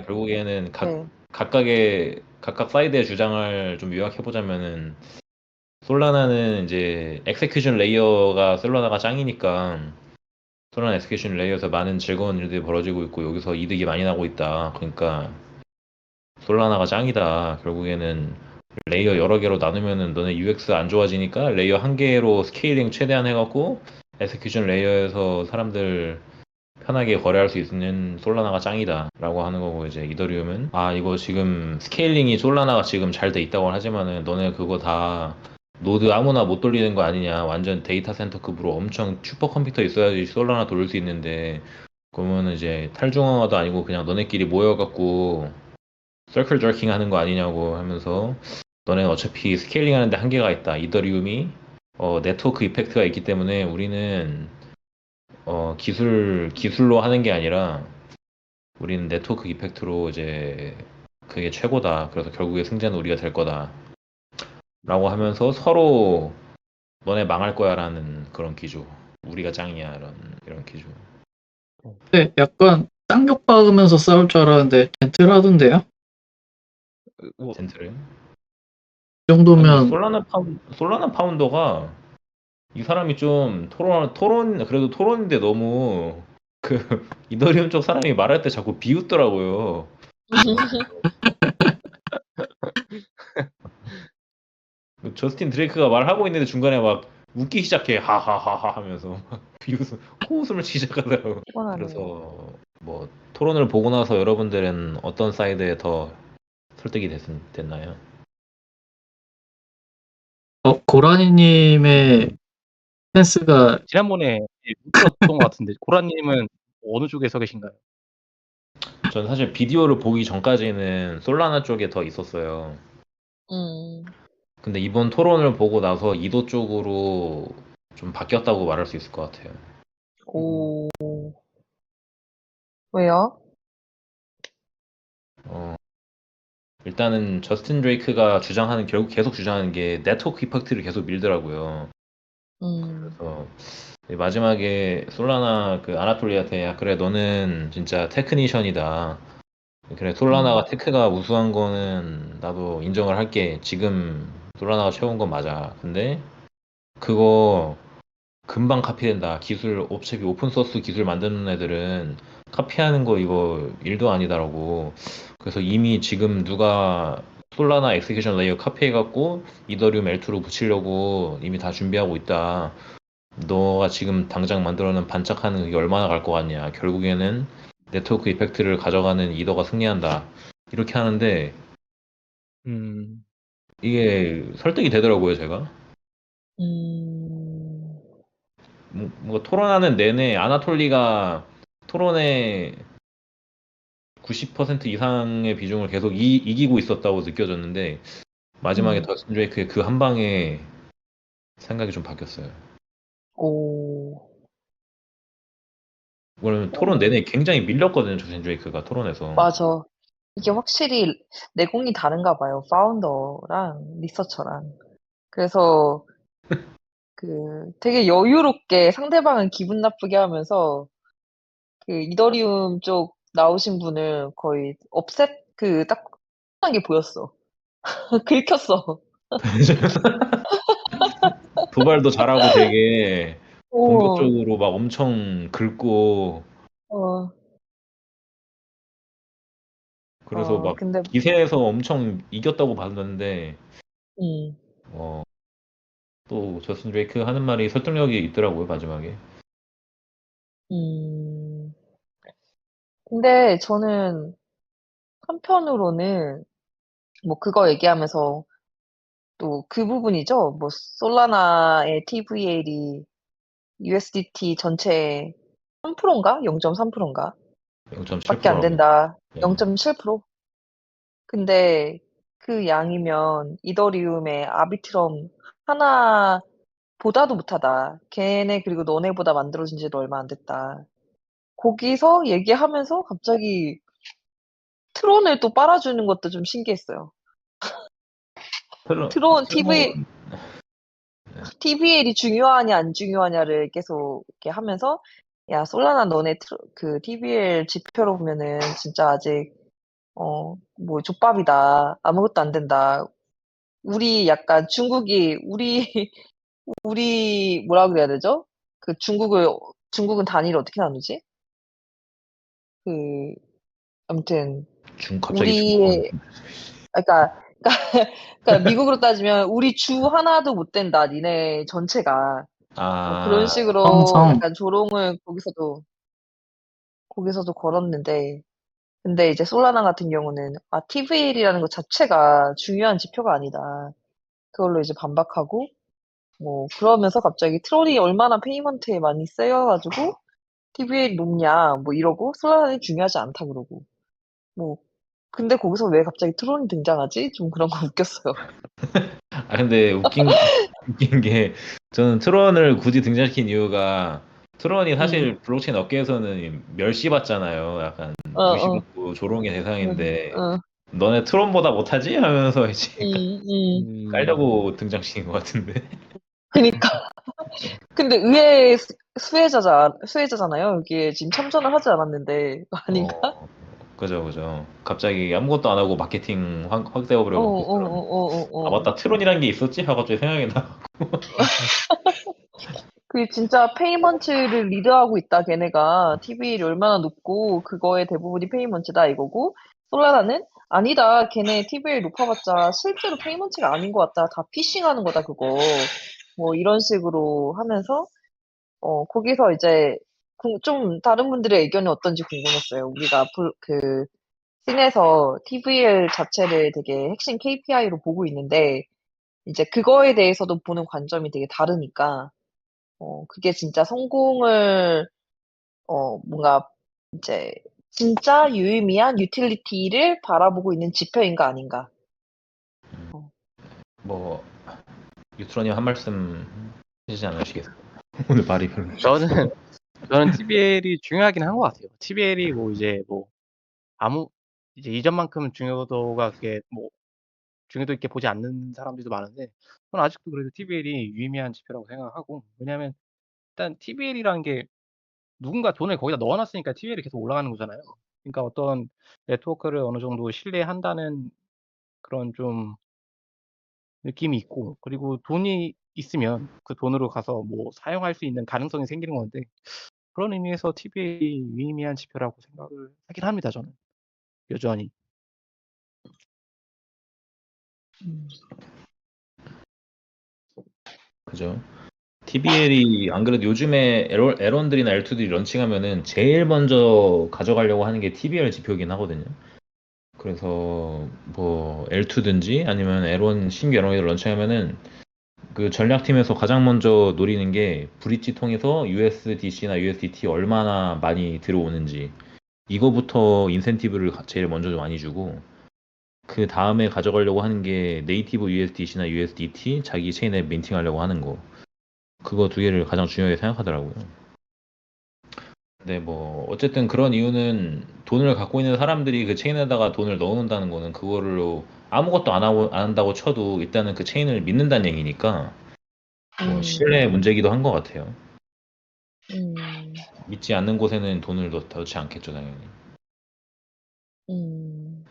결국에는 네. 각각 사이드의 주장을 좀 요약해 보자면은 솔라나는 이제 엑세큐션 레이어가 솔라나가 짱이니까 솔라나 엑세큐션 레이어에서 많은 즐거운 일들이 벌어지고 있고 여기서 이득이 많이 나고 있다. 그러니까 솔라나가 짱이다. 결국에는 레이어 여러 개로 나누면은 너네 UX 안 좋아지니까 레이어 한 개로 스케일링 최대한 해갖고 엑세큐션 레이어에서 사람들 편하게 거래할 수 있는 솔라나가 짱이다 라고 하는 거고 이제 이더리움은 이거 지금 스케일링이 솔라나가 지금 잘 돼 있다고 하지만은 너네 그거 다 노드 아무나 못 돌리는 거 아니냐 완전 데이터 센터급으로 엄청 슈퍼컴퓨터 있어야지 솔라나 돌릴 수 있는데 그러면 이제 탈중앙화도 아니고 그냥 너네끼리 모여갖고 서클 저킹 하는 거 아니냐고 하면서 너네 어차피 스케일링 하는데 한계가 있다 이더리움이 네트워크 이펙트가 있기 때문에 우리는 기술로 하는 게 아니라 우리는 네트워크 이펙트로 이제 그게 최고다. 그래서 결국에 승자는 우리가 될 거다. 라고 하면서 서로 너네 망할 거야 라는 그런 기조. 우리가 짱이야 이런 기조. 네, 약간 쌍욕 박으면서 싸울 줄 알았는데 젠틀하던데요? 뭐, 젠틀해. 이 아니 정도면 솔라나 파운더가 이 사람이 좀 그래도 토론인데 너무 이더리움 쪽 사람이 말할 때 자꾸 비웃더라고요. 저스틴 드레이크가 말하고 있는데 중간에 막 웃기 시작해 하하하하 하면서 막 코웃음을 시작하더라고. 피곤하네요. 그래서 뭐 토론을 보고 나서 여러분들은 어떤 사이드에 더 설득이 됐나요? 고라니님의 센스가 지난번에 못 들었던 것 같은데 고라님은 어느 쪽에 서 계신가요? 전 사실 비디오를 보기 전까지는 솔라나 쪽에 더 있었어요. 근데 이번 토론을 보고 나서 이도 쪽으로 좀 바뀌었다고 말할 수 있을 것 같아요. 오, 왜요? 어, 일단은 저스틴 드레이크가 결국 계속 주장하는 게 네트워크 이펙트를 계속 밀더라고요. 음, 그래서 마지막에 솔라나 그 아나톨리한테 야 그래 너는 진짜 테크니션이다. 그래 솔라나가 테크가 우수한 거는 나도 인정을 할게. 지금 솔라나가 최고인 건 맞아. 근데 그거 금방 카피된다. 어차피 오픈소스 기술 만드는 애들은 카피하는 거 이거 일도 아니다라고. 그래서 이미 지금 누가 솔라나 엑스큐션 레이어 카피해갖고 이더리움 L2로 붙이려고 이미 다 준비하고 있다. 너가 지금 당장 만들어놓은 반짝하는 그게 얼마나 갈 것 같냐. 결국에는 네트워크 이펙트를 가져가는 이더가 승리한다. 이렇게 하는데 음, 이게 설득이 되더라고요, 제가. 음, 뭔가 토론하는 내내 아나톨리가 토론의 90% 이상의 비중을 계속 이기고 있었다고 느껴졌는데 마지막에 더스틴 드레이크의 그 한 방에 생각이 좀 바뀌었어요. 오, 왜냐면 토론 오, 내내 굉장히 밀렸거든요, 더스틴 드레이크가 토론에서. 맞아. 이게 확실히 내공이 다른가 봐요. 파운더랑 리서처랑. 그래서 되게 여유롭게 상대방을 기분 나쁘게 하면서 이더리움 쪽 나오신 분을 거의 딱 게 보였어. 긁혔어. 도발도 잘하고 되게 어, 공격적으로 막 엄청 긁고 어, 그래서 막 근데, 기세에서 엄청 이겼다고 봤는데 음, 어, 또 저스틴 드레이크 하는 말이 설득력이 있더라고요 마지막에. 음. 근데 저는 한편으로는 뭐 그거 얘기하면서 또 그 부분이죠. 뭐 솔라나의 TVL이 USDT 전체 3%인가? 0.3%인가? 밖에 안 0.7%라고. 된다. 네. 0.7%? 근데 그 양이면 이더리움의 아비트럼 하나보다도 못하다. 걔네 그리고 너네보다 만들어진 지도 얼마 안 됐다. 거기서 얘기하면서 갑자기 트론을 또 빨아주는 것도 좀 신기했어요. 트론 트론 TVL이 중요하냐 안 중요하냐를 계속 이렇게 하면서 야 솔라나 너네 TVL 지표로 보면은 진짜 아직 뭐 족밥이다. 아무것도 안 된다. 우리 약간 중국이 우리 뭐라 그래야 되죠? 그 중국은 단위를 어떻게 나누지? 그 아무튼 갑자기 중국어는. 우리의 그러니까 그러니까 미국으로 따지면 "우리 주 하나도 못 된다, 니네 전체가." 뭐 그런 아, 식으로 항상 약간 조롱을 거기서도 걸었는데 근데 이제 솔라나 같은 경우는 TVL이라는 것 자체가 중요한 지표가 아니다. 그걸로 이제 반박하고 뭐 그러면서 갑자기 트롤이 얼마나 페이먼트에 많이 쓰여 가지고 TVL이 높냐 뭐 이러고 솔라나는 중요하지 않다 그러고. 뭐 근데 거기서 왜 갑자기 트론이 등장하지? 좀 그런 거 웃겼어요. 근데 웃긴 게 저는 트론을 굳이 등장시킨 이유가 트론이 음. 사실 블록체인 업계에서는 멸시받잖아요. 약간 어어. 무시받고 조롱의 대상인데 어. 너네 트론보다 못하지? 하면서 이제 음. 깔려고 등장시킨 것 같은데. 그니까. 근데 의외의 수혜자잖아요. 여기에 지금 참전을 하지 않았는데. 아닌가? 그죠. 갑자기 아무것도 안 하고 마케팅 확대해버려갖고 트론. 어어어어어어. 맞다. 트론이란 게 있었지? 하고 갑자기 생각이 나. 그 진짜 페이먼트를 리드하고 있다 걔네가 TV율이 얼마나 높고 그거의 대부분이 페이먼트다 이거고 솔라나는 아니다 걔네 TV율 높아봤자 실제로 페이먼트가 아닌 것 같다 다 피싱하는 거다 그거 뭐 이런 식으로 하면서 거기서 이제 좀 다른 분들의 의견이 어떤지 궁금했어요. 우리가 그 씬에서 TVL 자체를 되게 핵심 KPI로 보고 있는데 이제 그거에 대해서도 보는 관점이 되게 다르니까 그게 진짜 성공을 뭔가 이제 진짜 유의미한 유틸리티를 바라보고 있는 지표인가 아닌가. 어. 뭐 유트론님 한 말씀 해주지 않으시겠어요? 오늘 말이 별로 없어서. 저는 TVL이 중요하긴 한 것 같아요. TVL이 뭐 이제 뭐 이제 이전만큼 중요도가 그게 뭐 중요도 있게 보지 않는 사람들도 많은데 저는 아직도 그래도 TVL이 유의미한 지표라고 생각하고 왜냐하면 일단 TVL이라는 게 누군가 돈을 거기다 넣어 놨으니까 TVL이 계속 올라가는 거잖아요. 그러니까 어떤 네트워크를 어느 정도 신뢰한다는 그런 좀 느낌이 있고 그리고 돈이 있으면 그 돈으로 가서 뭐 사용할 수 있는 가능성이 생기는 건데 그런 의미에서 TVL이 유의미한 지표라고 생각을 하긴 합니다, 저는. 여전히. 음. 그죠? TBL이 안 그래도 요즘에 에런들이나 L2들이 런칭하면은 제일 먼저 가져가려고 하는 게 TBL 지표이긴 하거든요. 그래서 뭐 L2든지 아니면 L1 신규 에런을 런칭하면은 그 전략팀에서 가장 먼저 노리는 게 브릿지 통해서 USDC나 USDT 얼마나 많이 들어오는지 이거부터 인센티브를 제일 먼저 많이 주고 그 다음에 가져가려고 하는 게 네이티브 USDC나 USDT 자기 체인에 민팅하려고 하는 거 그거 두 개를 가장 중요하게 생각하더라고요. 근데 뭐 어쨌든 그런 이유는 돈을 갖고 있는 사람들이 그 체인에다가 돈을 넣어놓는다는 거는 그거를 아무것도 안 한다고 쳐도 일단은 그 체인을 믿는다는 얘기니까 뭐 신뢰 문제기도 한 것 같아요. 음. 믿지 않는 곳에는 돈을 넣지 않겠죠, 당연히. 음.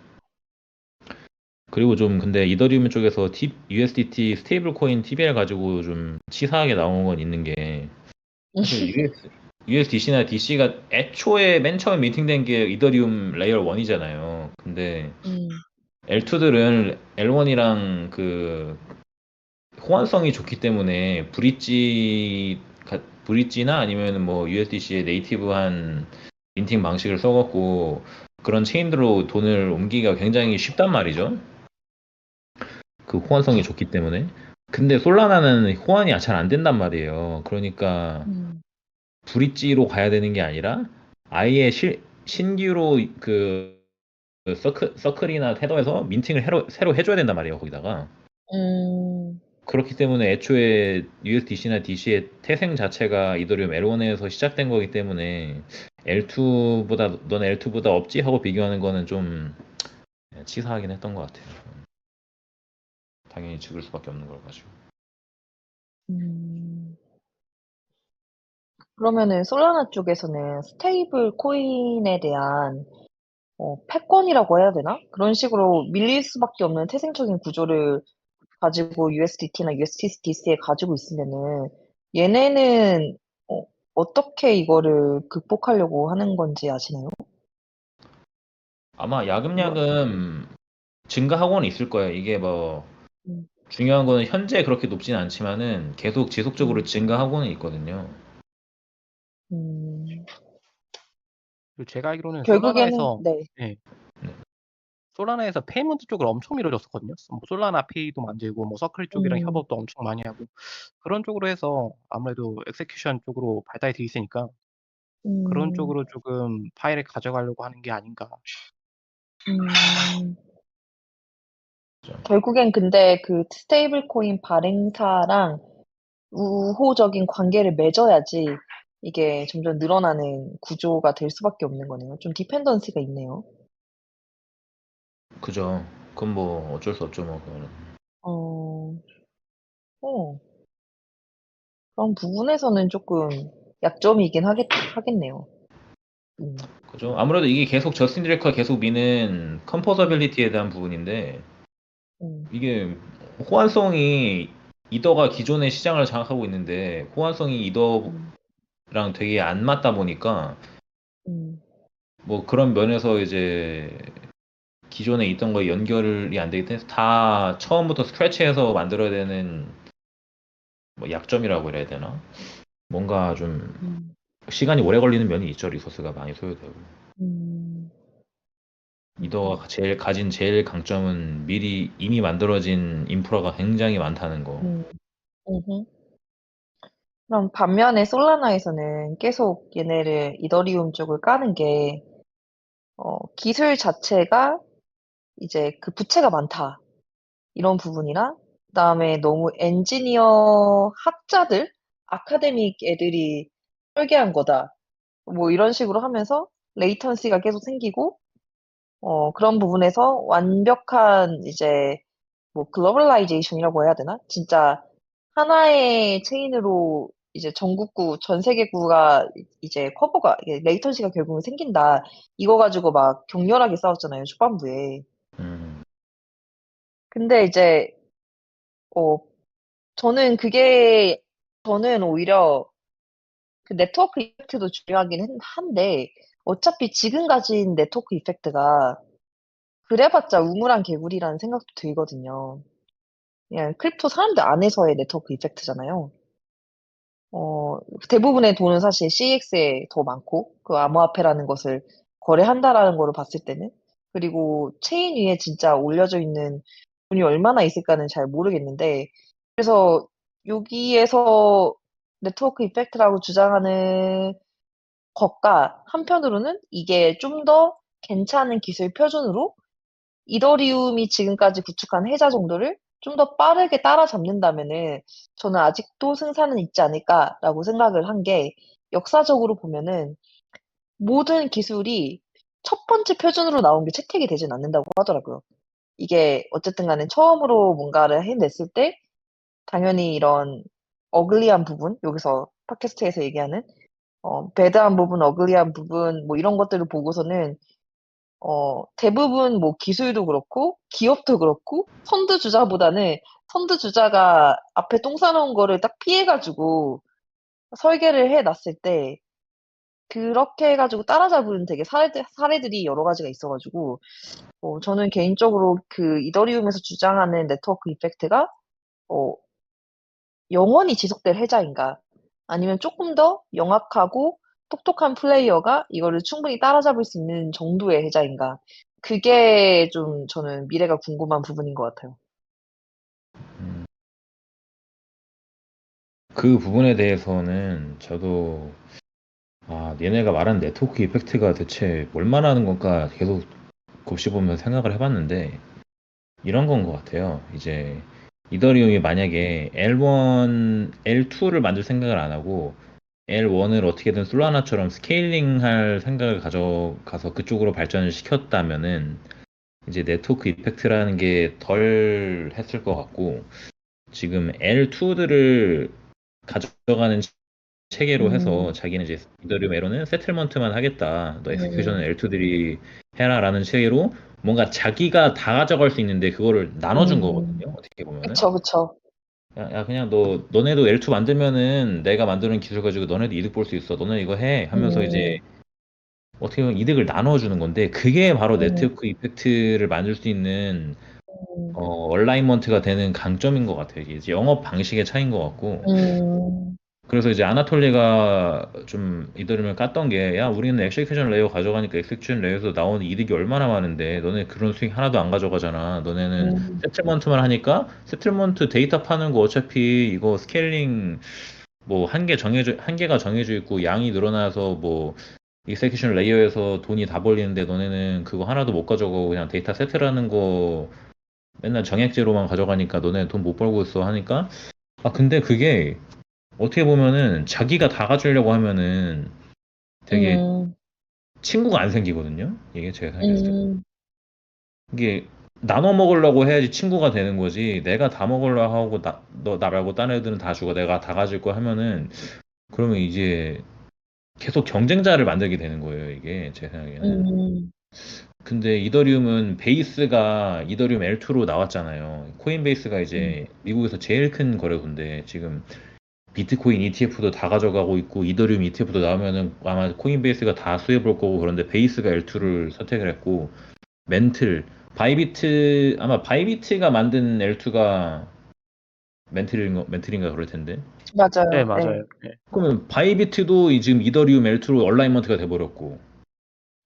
그리고 좀 근데 이더리움 쪽에서 USDT 스테이블 코인 TBL 가지고 좀 치사하게 나온 건 있는 게 사실 USDC나 DC가 애초에 맨 처음 미팅된 게 이더리움 레이어 1이잖아요. 근데 음. L2들은 L1이랑 그 호환성이 좋기 때문에 브릿지나 아니면 뭐 USDC의 네이티브한 민팅 방식을 써갖고 그런 체인으로 돈을 옮기기가 굉장히 쉽단 말이죠. 그 호환성이 좋기 때문에. 근데 솔라나는 호환이 잘 안 된단 말이에요. 그러니까 음. 브릿지로 가야 되는 게 아니라 아예 신규로 서클이나 테더에서 민팅을 새로 해줘야 된단 말이에요. 거기다가. 음. 그렇기 때문에 애초에 USDC나 DC의 태생 자체가 이더리움 L1에서 시작된 거기 때문에 넌 L2보다 없지 하고 비교하는 거는 좀 치사하긴 했던 것 같아요. 당연히 죽을 수밖에 없는 걸 가지고. 음. 그러면은 솔라나 쪽에서는 스테이블 코인에 대한 패권이라고 해야 되나? 그런 식으로 밀릴 수밖에 없는 태생적인 구조를 가지고 USDT나 USDC에 가지고 있으면은 얘네는 어떻게 이거를 극복하려고 하는 건지 아시나요? 아마 뭐, 야금야금 증가하고는 있을 거예요. 이게 뭐 음, 중요한 거는 현재 그렇게 높진 않지만은 계속 지속적으로 음, 증가하고는 있거든요. 음, 그리고 제가 알기로는 결국에는, 솔라나에서 네. 예, 네. 솔라나에서 페이먼트 쪽으로 엄청 밀어줬었거든요. 뭐 솔라나 페이도 만들고 뭐 서클 쪽이랑 음, 협업도 엄청 많이 하고 그런 쪽으로 해서 아무래도 엑세큐션 쪽으로 발달이 돼 있으니까 그런 음, 쪽으로 조금 파일을 가져가려고 하는 게 아닌가. 음. 그죠. 결국엔 근데 그 스테이블 코인 발행사랑 우호적인 관계를 맺어야지 이게 점점 늘어나는 구조가 될 수밖에 없는 거네요. 좀 디펜던시가 있네요. 그죠. 그건 뭐 어쩔 수 없죠, 뭐 그거는. 어, 어, 그런 부분에서는 조금 약점이긴 하겠네요. 음, 그죠. 아무래도 이게 계속 저스틴 드레이커가 계속 미는 컴포서빌리티에 대한 부분인데 음, 이게 호환성이 이더가 기존의 시장을 장악하고 있는데 호환성이 이더랑 음, 되게 안 맞다 보니까 음, 뭐 그런 면에서 이제 기존에 있던 거에 연결이 안 되기 때문에 다 처음부터 스크래치해서 만들어야 되는 뭐 약점이라고 해야 되나? 뭔가 좀 음, 시간이 오래 걸리는 면이 있죠. 리소스가 많이 소요되고. 음, 이더가 가진 제일 강점은 미리 이미 만들어진 인프라가 굉장히 많다는 거. 음, 음. 그럼 반면에 솔라나에서는 계속 얘네를 이더리움 쪽을 까는 게 기술 자체가 이제 그 부채가 많다. 이런 부분이랑 그다음에 너무 엔지니어 학자들, 아카데믹 애들이 설계한 거다. 뭐 이런 식으로 하면서 레이턴시가 계속 생기고 그런 부분에서 완벽한 이제 뭐 글로벌라이제이션이라고 해야 되나? 진짜 하나의 체인으로 이제 전국구, 전 세계구가 이제 커버가 레이턴시가 결국은 생긴다. 이거 가지고 막 격렬하게 싸웠잖아요, 초반부에. 음, 근데 이제 어 저는 그게 저는 오히려 그 네트워크 이펙트도 중요하긴 한데 어차피 지금 가진 네트워크 이펙트가 그래봤자 우물안 개구리라는 생각도 들거든요. 그냥 크립토 사람들 안에서의 네트워크 이펙트잖아요. 어, 대부분의 돈은 사실 CX에 더 많고 그 암호화폐라는 것을 거래한다라는 거를 봤을 때는 그리고 체인 위에 진짜 올려져 있는 돈이 얼마나 있을까는 잘 모르겠는데 그래서 여기에서 네트워크 이펙트라고 주장하는 것과 한편으로는 이게 좀 더 괜찮은 기술 표준으로 이더리움이 지금까지 구축한 해자 정도를 좀 더 빠르게 따라잡는다면은 저는 아직도 승산은 있지 않을까라고 생각을 한 게 역사적으로 보면은 모든 기술이 첫 번째 표준으로 나온 게 채택이 되진 않는다고 하더라고요. 이게 어쨌든 간에 처음으로 뭔가를 해냈을 때 당연히 이런 어글리한 부분, 여기서 팟캐스트에서 얘기하는 배드한 부분, 어글리한 부분, 뭐 이런 것들을 보고서는 대부분 뭐 기술도 그렇고, 기업도 그렇고, 선두주자보다는 선두주자가 앞에 똥 싸놓은 거를 딱 피해가지고 설계를 해놨을 때, 그렇게 해가지고 따라잡은 되게 사례들이 여러 가지가 있어가지고, 저는 개인적으로 그 이더리움에서 주장하는 네트워크 이펙트가, 어, 영원히 지속될 해자인가? 아니면 조금 더 영악하고 똑똑한 플레이어가 이거를 충분히 따라잡을 수 있는 정도의 해자인가? 그게 좀 저는 미래가 궁금한 부분인 것 같아요. 음. 그 부분에 대해서는 저도 얘네가 말하는 네트워크 이펙트가 대체 뭘 말하는 건가 계속 곱씹으면서 생각을 해봤는데 이런 건 것 같아요. 이제 이더리움이 만약에 L1, L2를 만들 생각을 안 하고 L1을 어떻게든 솔라나처럼 스케일링할 생각을 가져가서 그쪽으로 발전을 시켰다면은 이제 네트워크 이펙트라는 게 덜 했을 것 같고 지금 L2들을 가져가는 체계로 해서 음, 자기는 이제 이더리움 에러는 세틀먼트만 하겠다. 너 엑스큐션은 음, L2들이 해라라는 체계로 뭔가 자기가 다 가져갈 수 있는데 그거를 나눠준 거거든요. 어떻게 보면은. 그쵸, 그쵸. 야, 그냥 너네도 L2 만들면은 내가 만드는 기술 가지고 너네도 이득 볼 수 있어. 너네 이거 해. 하면서 이제 음, 어떻게 보면 이득을 나눠주는 건데 그게 바로 음, 네트워크 이펙트를 만들 수 있는 음, 얼라이먼트가 되는 강점인 것 같아요. 이게 이제 영업 방식의 차이인 것 같고. 음, 그래서 이제 아나톨리가 좀 이더리움을 깠던 게, 야, 우리는 엑세큐션 레이어 가져가니까 엑세큐션 레이어에서 나오는 이득이 얼마나 많은데, 너네 그런 수익 하나도 안 가져가잖아. 너네는 음, 세틀먼트만 하니까, 세틀먼트 데이터 파는 거 어차피 이거 스케일링 뭐 한계가 정해져 있고, 양이 늘어나서 뭐, 엑세큐션 레이어에서 돈이 다 벌리는데, 너네는 그거 하나도 못 가져가고, 그냥 데이터 세트라는 거 맨날 정액제로만 가져가니까, 너네 돈 못 벌고 있어 하니까, 아, 근데 그게, 어떻게 보면은 자기가 다 가지려고 하면은 되게 음, 친구가 안 생기거든요. 이게 제가 생각했을 때. 음, 이게 나눠 먹으려고 해야지 친구가 되는 거지. 내가 다 먹으려고 하고 나 말고 딴 애들은 다 주고 내가 다 가질 거 하면은 그러면 이제 계속 경쟁자를 만들게 되는 거예요. 이게 제 생각에는. 음, 근데 이더리움은 베이스가 이더리움 L2로 나왔잖아요. 코인베이스가 음, 이제 미국에서 제일 큰 거래소인데 지금 비트코인 ETF도 다 가져가고 있고 이더리움 ETF도 나오면은 아마 코인베이스가 다 수혜 볼 거고 그런데 베이스가 L2를 선택을 했고 멘틀 아마 바이비트가 만든 L2가 멘틀인가 그럴 텐데 네, 맞아요. 네. 맞아요. 네. 그러면 바이비트도 지금 이더리움 L2로 얼라이먼트가 돼버렸고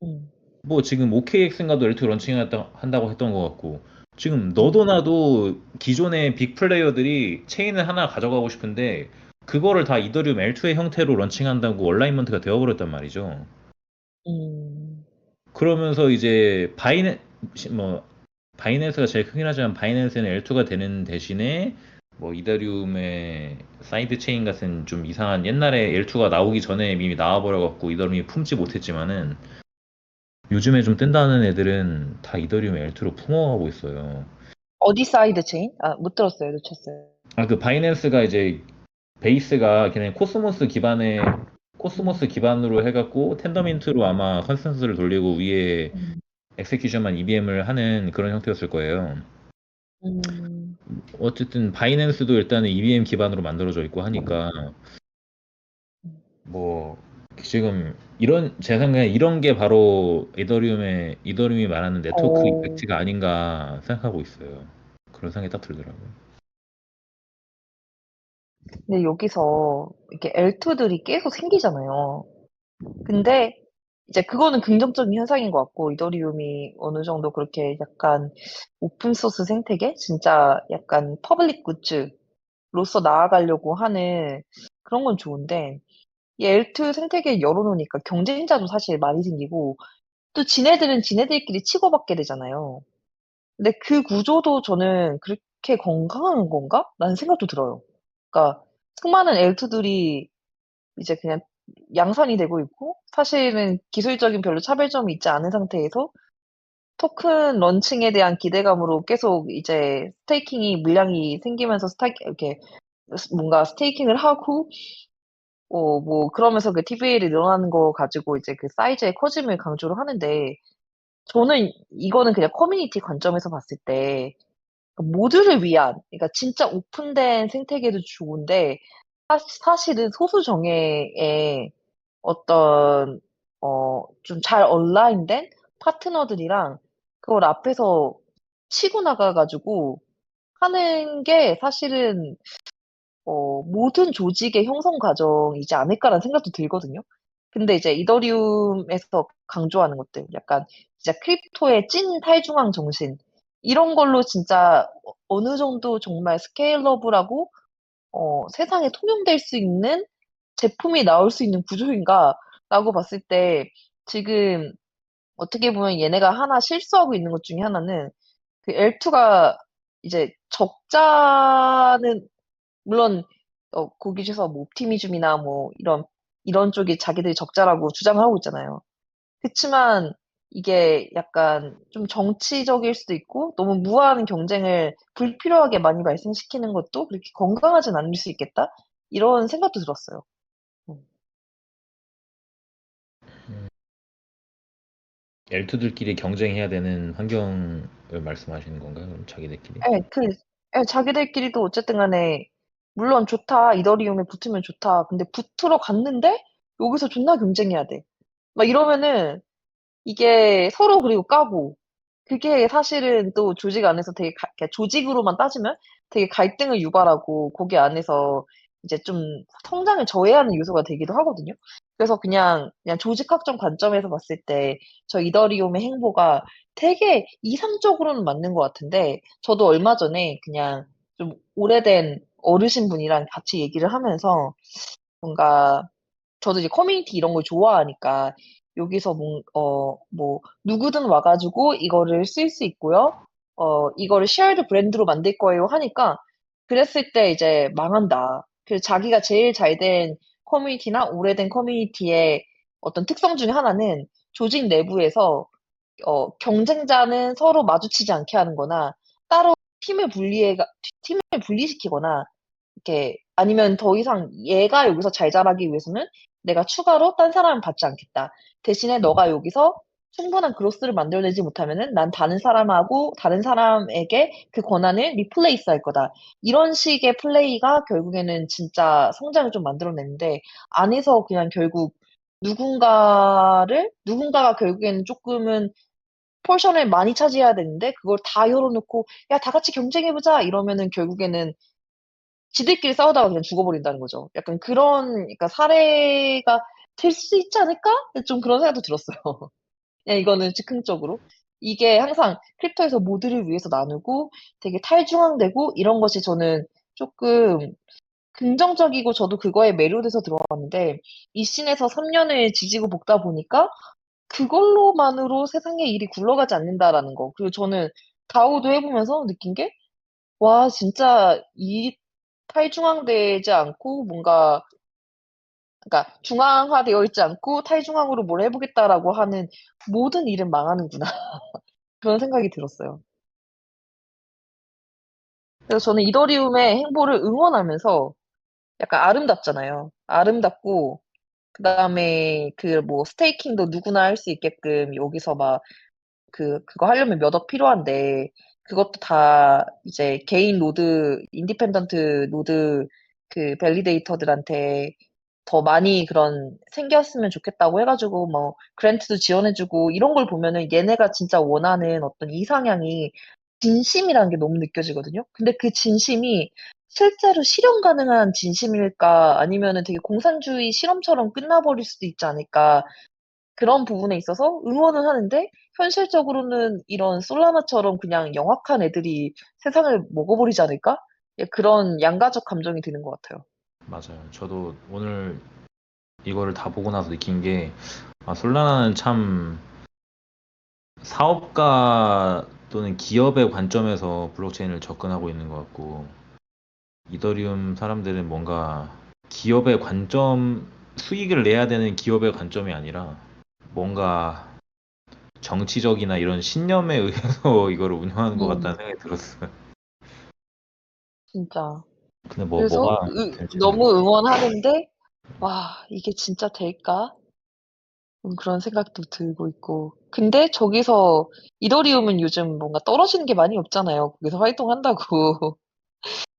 음, 뭐 지금 OKX인가도 L2 한다고 했던 것 같고 지금 너도 음, 나도 기존의 빅 플레이어들이 체인을 하나 가져가고 싶은데 그거를 다 이더리움 L2의 형태로 런칭한다고 얼라이먼트가 되어버렸단 말이죠. 음, 그러면서 이제 뭐 바이낸스가 제일 크긴 하지만 바이낸스는 L2가 되는 대신에 뭐 이더리움의 사이드 체인 같은 좀 이상한 옛날에 L2가 나오기 전에 이미 나와버려갖고 이더리움이 품지 못했지만은 요즘에 좀 뜬다는 애들은 다 이더리움 L2로 품어가고 있어요. 어디 사이드 체인? 아, 못 들었어요. 놓쳤어요. 아, 그 바이낸스가 이제 베이스가 그냥 코스모스 음, 기반으로 해갖고 텐더민트로 아마 컨센서스를 돌리고 위에 음, 엑세큐션만 EVM을 하는 그런 형태였을 거예요. 음, 어쨌든 바이낸스도 일단은 EVM 기반으로 만들어져 있고 하니까 뭐 지금 이런 제 생각에 이런 게 바로 이더리움이 말하는 네트워크 어, 이펙트가 아닌가 생각하고 있어요. 그런 생각이 딱 들더라고요. 근데 여기서 이렇게 L2들이 계속 생기잖아요. 근데 이제 그거는 긍정적인 현상인 것 같고, 이더리움이 어느 정도 그렇게 약간 오픈소스 생태계? 진짜 약간 퍼블릭 굿즈로서 나아가려고 하는 그런 건 좋은데, 이 L2 생태계 열어놓으니까 경쟁자도 사실 많이 생기고, 또 지네들은 지네들끼리 치고받게 되잖아요. 근데 그 구조도 저는 그렇게 건강한 건가? 라는 생각도 들어요. 그러니까 수많은 L2들이 이제 그냥 양산이 되고 있고 사실은 기술적인 별로 차별점이 있지 않은 상태에서 토큰 런칭에 대한 기대감으로 계속 이제 스테이킹이 물량이 생기면서 이렇게 뭔가 스테이킹을 하고 뭐 그러면서 그 TVL이 늘어나는 거 가지고 이제 그 사이즈의 커짐을 강조를 하는데 저는 이거는 그냥 커뮤니티 관점에서 봤을 때 모두를 위한 그러니까 진짜 오픈된 생태계도 좋은데 사실은 소수 정예의 어떤 좀 잘 얼라인된 파트너들이랑 그걸 앞에서 치고 나가 가지고 하는 게 사실은 모든 조직의 형성 과정이지 않을까라는 생각도 들거든요. 근데 이제 이더리움에서 강조하는 것들 약간 진짜 크립토의 찐 탈중앙 정신 이런 걸로 진짜 어느 정도 정말 스케일러블하고 세상에 통용될 수 있는 제품이 나올 수 있는 구조인가라고 봤을 때 지금 어떻게 보면 얘네가 하나 실수하고 있는 것 중에 하나는 그 L2가 이제 적자는 물론 거기에서 뭐 옵티미즘이나 뭐 이런 쪽이 자기들이 적자라고 주장을 하고 있잖아요. 그치만 이게 약간 좀 정치적일 수도 있고 너무 무한 경쟁을 불필요하게 많이 발생시키는 것도 그렇게 건강하진 않을 수 있겠다? 이런 생각도 들었어요. L2들끼리 경쟁해야 되는 환경을 말씀하시는 건가요? 그럼 자기들끼리? 예, 자기들끼리도 어쨌든 간에, 물론 좋다, 이더리움에 붙으면 좋다. 근데 붙으러 갔는데, 여기서 존나 경쟁해야 돼. 막 이러면은, 이게 서로 그리고 까고, 그게 사실은 또 조직 안에서 되게 그러니까 조직으로만 따지면 되게 갈등을 유발하고 거기 안에서 이제 좀 성장을 저해하는 요소가 되기도 하거든요. 그래서 그냥 조직학적 관점에서 봤을 때 저 이더리움의 행보가 되게 이상적으로는 맞는 것 같은데 저도 얼마 전에 그냥 좀 오래된 어르신분이랑 같이 얘기를 하면서 뭔가 저도 이제 커뮤니티 이런 걸 좋아하니까 여기서 뭐 누구든 와 가지고 이거를 쓸 수 있고요. 이거를 shared 브랜드로 만들 거예요 하니까 그랬을 때 이제 망한다. 그래서 자기가 제일 잘 된 커뮤니티나 오래된 커뮤니티의 어떤 특성 중에 하나는 조직 내부에서 경쟁자는 서로 마주치지 않게 하는 거나 따로 팀을 팀을 분리시키거나 이렇게 아니면 더 이상 얘가 여기서 잘 자라기 위해서는 내가 추가로 딴 사람을 받지 않겠다. 대신에 너가 여기서 충분한 그로스를 만들어내지 못하면은 난 다른 사람에게 그 권한을 리플레이스 할 거다. 이런 식의 플레이가 결국에는 진짜 성장을 좀 만들어내는데 안에서 그냥 결국 누군가가 결국에는 조금은 포션을 많이 차지해야 되는데 그걸 다 열어놓고 야, 다 같이 경쟁해보자 이러면은 결국에는 지들끼리 싸우다가 그냥 죽어버린다는 거죠. 약간 그런, 그러니까 사례가 될 수 있지 않을까? 좀 그런 생각도 들었어요. 그냥 이거는 즉흥적으로. 이게 항상 크립토에서 모두를 위해서 나누고 되게 탈중앙되고 이런 것이 저는 조금 긍정적이고 저도 그거에 매료돼서 들어왔는데 이 씬에서 3년을 지지고 볶다 보니까 그걸로만으로 세상의 일이 굴러가지 않는다라는 거. 그리고 저는 다오도 해보면서 느낀 게 와, 진짜 이 탈중앙되지 않고 뭔가 그러니까 중앙화되어 있지 않고 탈중앙으로 뭘 해보겠다라고 하는 모든 일은 망하는구나. 그런 생각이 들었어요. 그래서 저는 이더리움의 행보를 응원하면서 약간 아름답잖아요. 아름답고 그다음에 그 뭐 스테이킹도 누구나 할 수 있게끔 여기서 막 그거 하려면 몇 억 필요한데 그것도 다 이제 개인 인디펜던트 노드 그 밸리데이터들한테 더 많이 그런 생겼으면 좋겠다고 해가지고 뭐 그랜트도 지원해주고 이런 걸 보면은 얘네가 진짜 원하는 어떤 이상향이 진심이라는 게 너무 느껴지거든요. 근데 그 진심이 실제로 실현 가능한 진심일까 아니면은 되게 공산주의 실험처럼 끝나버릴 수도 있지 않을까 그런 부분에 있어서 응원은 하는데 현실적으로는 이런 솔라나처럼 그냥 영악한 애들이 세상을 먹어버리지 않을까? 예, 그런 양가적 감정이 드는 것 같아요. 맞아요. 저도 오늘 이거를 다 보고 나서 느낀 게, 솔라나는 참 사업가 또는 기업의 관점에서 블록체인을 접근하고 있는 것 같고, 이더리움 사람들은 뭔가 기업의 관점, 수익을 내야 되는 기업의 관점이 아니라 뭔가 정치적이나 이런 신념에 의해서 이거를 운영하는 것 같다는 생각이 들었어요. 진짜. 근데 그래서 뭐가 될지는 너무 응원하는데 와, 이게 진짜 될까? 그런 생각도 들고 있고. 근데 저기서 이더리움은 요즘 뭔가 떨어지는 게 많이 없잖아요. 거기서 활동한다고.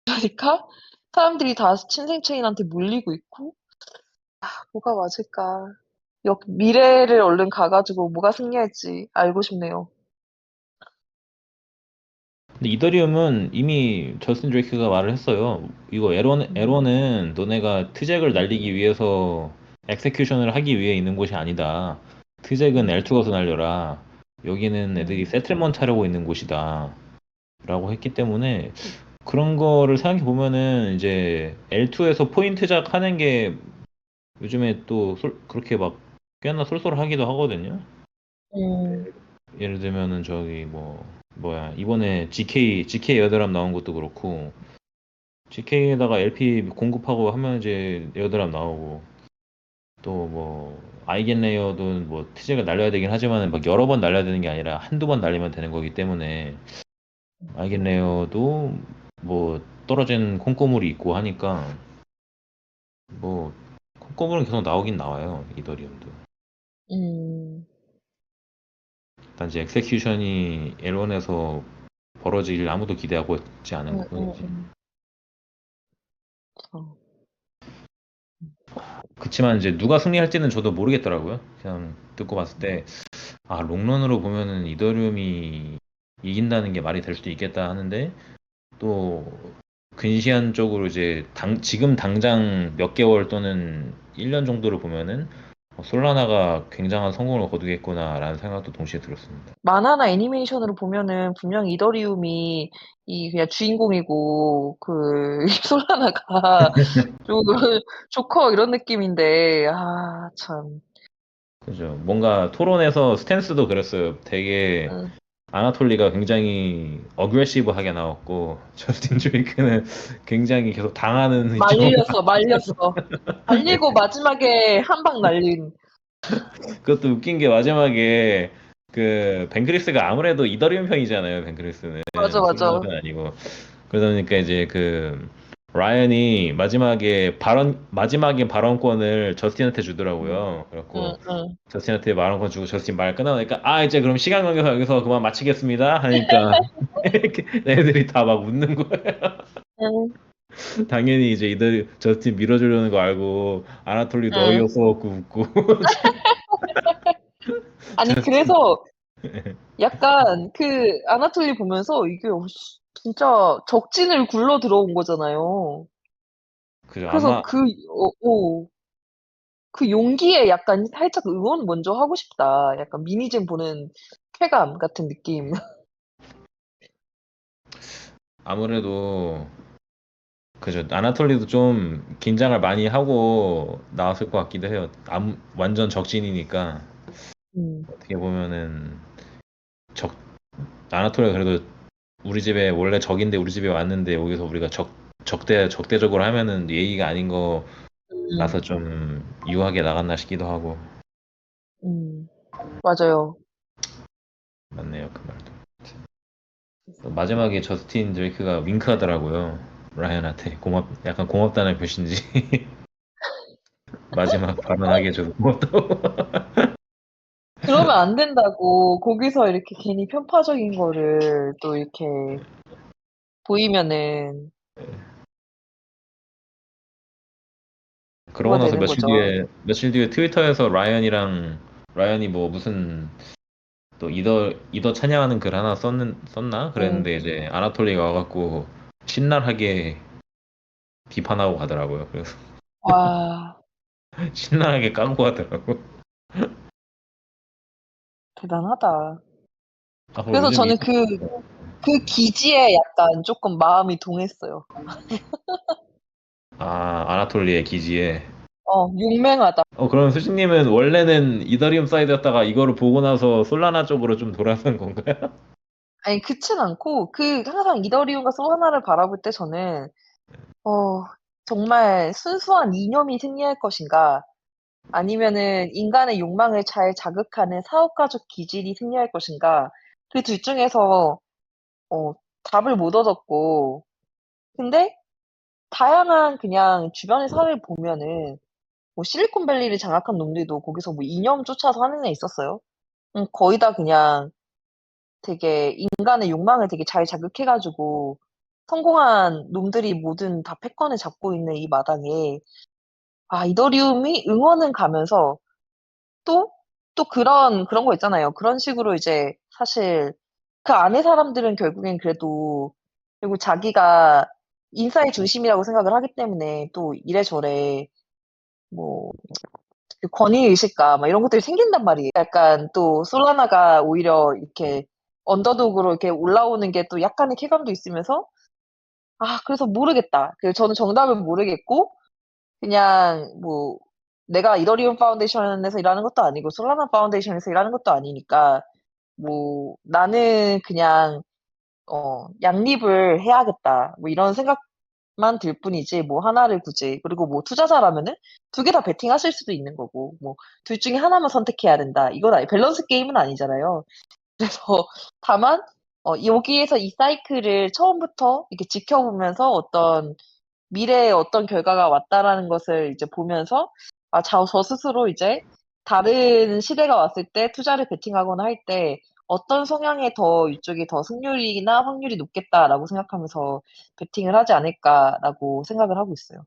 그러니까 사람들이 다 친생 체인한테 몰리고 있고 뭐가 맞을까? 미래를 얼른 가가지고 뭐가 승리할지 알고 싶네요. 근데 이더리움은 이미 저스틴 드레이크가 말을 했어요. 이거 에러는 너네가 트잭을 날리기 위해서 엑세큐션을 하기 위해 있는 곳이 아니다. 트잭은 음, L2 가서 날려라. 여기는 애들이 음, 세틀먼트 하려고 있는 곳이다. 라고 했기 때문에 그런 거를 생각해 보면은 이제 L2에서 포인트작 하는 게 요즘에 또 그렇게 막 꽤나 쏠쏠하기도 하거든요. 음, 예를 들면은 저기 뭐야 이번에 GK 에어드랍 나온 것도 그렇고 GK에다가 LP 공급하고 하면 이제 에어드랍 나오고 또 뭐 아이겐 레이어도 뭐 트잭을 날려야 되긴 하지만 막 여러 번 날려야 되는 게 아니라 한두 번 날리면 되는 거기 때문에 아이겐 레이어도 뭐 떨어진 콩고물이 있고 하니까 뭐 콩고물은 계속 나오긴 나와요 이더리움도. 음. 단지 엑세큐션이 L1에서 벌어질 아무도 기대하고 있지 않은 응, 응, 부분이지. 응. 어. 그치만 이제 누가 승리할지는 저도 모르겠더라고요. 그냥 듣고 봤을 때, 아, 롱런으로 보면은 이더리움이 이긴다는 게 말이 될 수도 있겠다 하는데, 또 근시안 쪽으로 이제 지금 당장 몇 개월 또는 1년 정도를 보면은 솔라나가 굉장한 성공을 거두겠구나라는 생각도 동시에 들었습니다. 만화나 애니메이션으로 보면은 분명히 이더리움이 그냥 주인공이고 그 솔라나가 좀 조커 이런 느낌인데 참. 그죠. 뭔가 토론에서 스탠스도 그랬어요. 되게 응. 아나톨리가 굉장히 어그레시브하게 나왔고 저스틴 드레이크는 굉장히 계속 당하는 입장으로 말렸어. 말리고 마지막에 한 방 날린. 그것도 웃긴 게 마지막에 그 벤크리스가 아무래도 이더리움 편이잖아요. 벤크리스는 맞아, 솔라나 맞아. 편 아니고 그러다 보니까 이제 그 라이언이 마지막에 발언권을 저스틴한테 응, 주더라고요. 응, 그래갖고 응. 저스틴한테 발언권 주고 저스틴 말 끝나니까 이제 그럼 시간 관계상 여기서 그만 마치겠습니다 하니까 이렇게 애들이 다 막 웃는 거예요. 응, 당연히 이제 이들 저스틴 밀어주려는 거 알고 아나톨리도 응. 어이없어 갖고 웃고 아니, 저스틴 그래서 약간 그 아나톨리 보면서 이게 진짜 적진을 굴러 들어온 거잖아요. 그죠. 그래서 아마 그 용기에 약간 살짝 응원 먼저 하고 싶다. 약간 미니즌 보는 쾌감 같은 느낌. 아무래도 그죠. 아나톨리도 좀 긴장을 많이 하고 나왔을 것 같기도 해요. 완전 적진이니까 음, 어떻게 보면은 적 아나톨리가 그래도 우리 집에 원래 적인데 우리 집에 왔는데 여기서 우리가 적대적으로 하면은 예의가 아닌 음, 거라서 좀 유하게 나갔나 싶기도 하고. 맞아요. 맞네요, 그 말도. 또 마지막에 저스틴 드레이크가 윙크하더라고요. 라이언한테 약간 고맙다는 표시인지 마지막 발언하게 해줘서 고맙다고. 그러면 안 된다고 거기서 이렇게 괜히 편파적인 거를 또 이렇게 보이면은 그러고 뭐가 나서 되는 거죠. 며칠 뒤에 트위터에서 라이언이 뭐 무슨 또 이더 찬양하는 글 하나 썼나? 음, 그랬는데 이제 아나톨리가 와갖고 신랄하게 비판하고 가더라고요. 그래서 와, 신랄하게 까고 가더라고. 대단하다. 그리고 그래서 요즘 저는 그 기지에 약간 조금 마음이 동했어요. 아나톨리의 기지에. 용맹하다. 그럼 수식님은 원래는 이더리움 사이드였다가 이거를 보고 나서 솔라나 쪽으로 좀 돌아선 건가요? 아니, 그렇진 않고, 항상 이더리움과 솔라나를 바라볼 때 저는, 어, 정말 순수한 이념이 승리할 것인가, 아니면은 인간의 욕망을 잘 자극하는 사업가적 기질이 승리할 것인가, 그 둘 중에서, 답을 못 얻었고, 근데 다양한 그냥 주변의 사례를 보면은, 뭐 실리콘밸리를 장악한 놈들도 거기서 뭐 이념 쫓아서 하는 애 있었어요. 거의 다 그냥 되게 인간의 욕망을 되게 잘 자극해 가지고 성공한 놈들이 모든 다 패권을 잡고 있는 이 마당에 이더리움이 응원은 가면서 또, 또 그런 거 있잖아요. 그런 식으로 이제 사실 그 안에 사람들은 결국엔 그래도 그리고 자기가 인사의 중심이라고 생각을 하기 때문에 또 이래저래 뭐 그 권위 의식과 막 이런 것들이 생긴단 말이에요. 약간 또 솔라나가 오히려 이렇게 언더독으로 이렇게 올라오는 게 또 약간의 쾌감도 있으면서 그래서 모르겠다. 저는 정답을 모르겠고 그냥 뭐 내가 이더리움 파운데이션에서 일하는 것도 아니고 솔라나 파운데이션에서 일하는 것도 아니니까 뭐 나는 그냥 양립을 해야겠다. 뭐 이런 생각만 들 뿐이지 뭐 하나를 굳이 그리고 뭐 투자자라면은 두 개 다 베팅하실 수도 있는 거고 뭐 둘 중에 하나만 선택해야 된다. 이건 밸런스 게임은 아니잖아요. 그래서 다만 여기에서 이 사이클을 처음부터 이렇게 지켜보면서 어떤 미래에 어떤 결과가 왔다라는 것을 이제 보면서 저 스스로 이제 다른 시대가 왔을 때 투자를 베팅하거나 할 때 어떤 성향의 더 이쪽이 더 승률이나 확률이 높겠다라고 생각하면서 베팅을 하지 않을까라고 생각을 하고 있어요.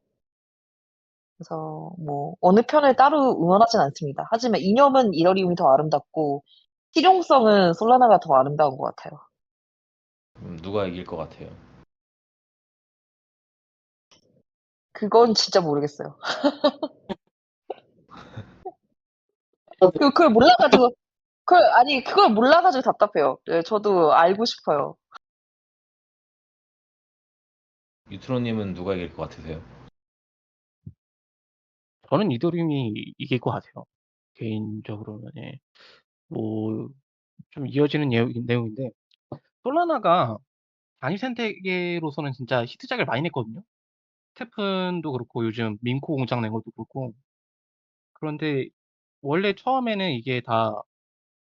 그래서 뭐 어느 편을 따로 응원하진 않습니다. 하지만 이념은 이더리움이 더 아름답고 실용성은 솔라나가 더 아름다운 것 같아요. 누가 이길 것 같아요? 그건 진짜 모르겠어요. 그걸 몰라가지고 그걸 몰라가지고 답답해요. 네, 저도 알고 싶어요. 유트로님은 누가 이길 것 같으세요? 저는 이더리움이 이길 것 같아요. 개인적으로는. 예. 뭐 좀 이어지는 내용인데 솔라나가 단위 생태계로서는 진짜 히트작을 많이 냈거든요. 스테픈도 그렇고 요즘 민코 공장 낸 것도 그렇고. 그런데 원래 처음에는 이게 다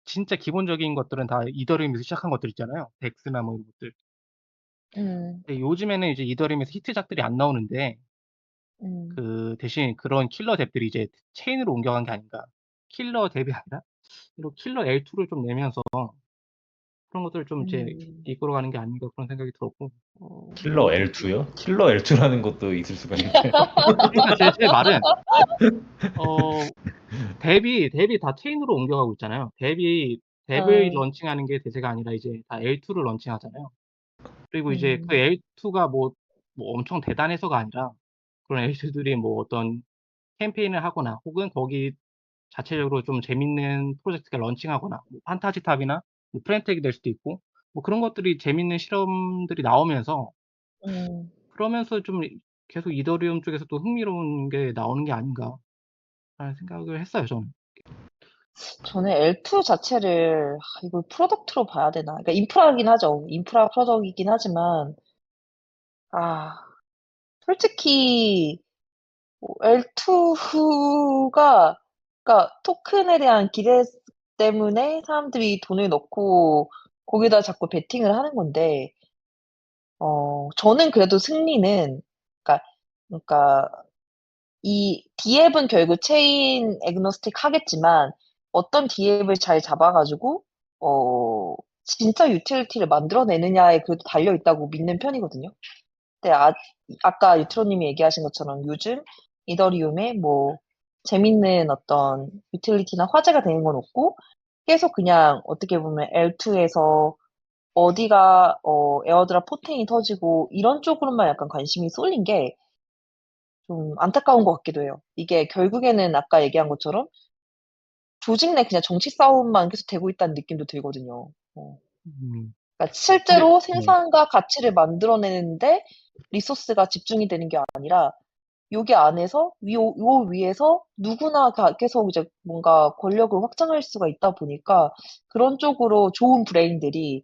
진짜 기본적인 것들은 다 이더리움에서 시작한 것들 있잖아요. 덱스나 뭐 이런 것들. 음, 근데 요즘에는 이제 이더리움에서 히트작들이 안 나오는데 음, 그 대신 그런 킬러 덱들이 이제 체인으로 옮겨간 게 아닌가. 킬러 덱이 아니라 이런 킬러 L2를 좀 내면서 그런 것들을 좀 이제 음, 이끌어가는 게 아닌가 그런 생각이 들었고. 킬러 L2요? 킬러 L2라는 것도 있을 수가 있나요? 그러니까 제 말은 어 덱이 다 체인으로 옮겨가고 있잖아요. 덱을 음, 런칭하는 게 대세가 아니라 이제 다 L2를 런칭하잖아요. 그리고 이제 그 음, L2가 뭐 엄청 대단해서가 아니라 그런 L2들이 뭐 어떤 캠페인을 하거나 혹은 거기 자체적으로 좀 재밌는 프로젝트가 런칭하거나 뭐 판타지탑이나 뭐 프렌텍이 될 수도 있고 뭐 그런 것들이 재밌는 실험들이 나오면서 음. 그러면서 좀 계속 이더리움 쪽에서 또 흥미로운 게 나오는 게 아닌가라는 생각을 했어요, 저는. 저는 L2 자체를 이걸 프로덕트로 봐야 되나? 그러니까 인프라긴 하죠. 인프라 프로덕트이긴 하지만 아 솔직히 L2가 그러니까 토큰에 대한 기대 때문에 사람들이 돈을 넣고 거기다 자꾸 베팅을 하는 건데 저는 그래도 승리는 그러니까 그러니까 이 D앱은 결국 체인 애그노스틱 하겠지만 어떤 D앱을 잘 잡아 가지고 어 진짜 유틸리티를 만들어내느냐에 그래도 달려 있다고 믿는 편이거든요. 근데 아까 유트로 님이 얘기하신 것처럼 요즘 이더리움에 뭐 재밌는 어떤 유틸리티나 화제가 되는 건 없고 계속 그냥 어떻게 보면 L2에서 어디가 에어드랍 포텐이 터지고 이런 쪽으로만 약간 관심이 쏠린 게 좀 안타까운 것 같기도 해요. 이게 결국에는 아까 얘기한 것처럼 조직 내 그냥 정치 싸움만 계속 되고 있다는 느낌도 들거든요. 음. 그러니까 근데 실제로 네. 생산과 가치를 만들어내는데 리소스가 집중이 되는 게 아니라 여기 안에서 요 위에서 누구나 계속 이제 뭔가 권력을 확장할 수가 있다 보니까 그런 쪽으로 좋은 브레인들이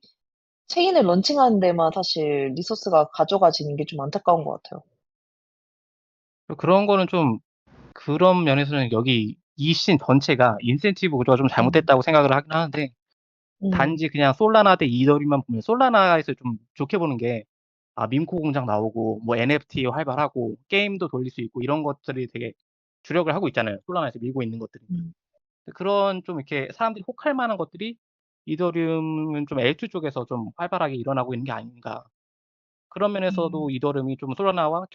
체인을 런칭하는 데만 사실 리소스가 가져가지는 게 좀 안타까운 것 같아요. 그런 거는 좀 그런 면에서는 여기 이 씬 전체가 인센티브 구조가 좀 음, 잘못됐다고 생각을 하긴 하는데 음, 단지 그냥 솔라나 대 이더리움만 보면 솔라나에서 좀 좋게 보는 게 민코 공장 나오고 뭐 NFT 활발하고 게임도 돌릴 수 있고 이런 것들이 되게 주력을 하고 있잖아요. 솔라나에서 밀고 있는 것들이. 음, 그런 좀 이렇게 사람들이 혹할 만한 것들이 이더리움은 좀 L2 쪽에서 좀 활발하게 일어나고 있는 게 아닌가. 그런 음, 면에서도 이더리움이 좀 솔라나와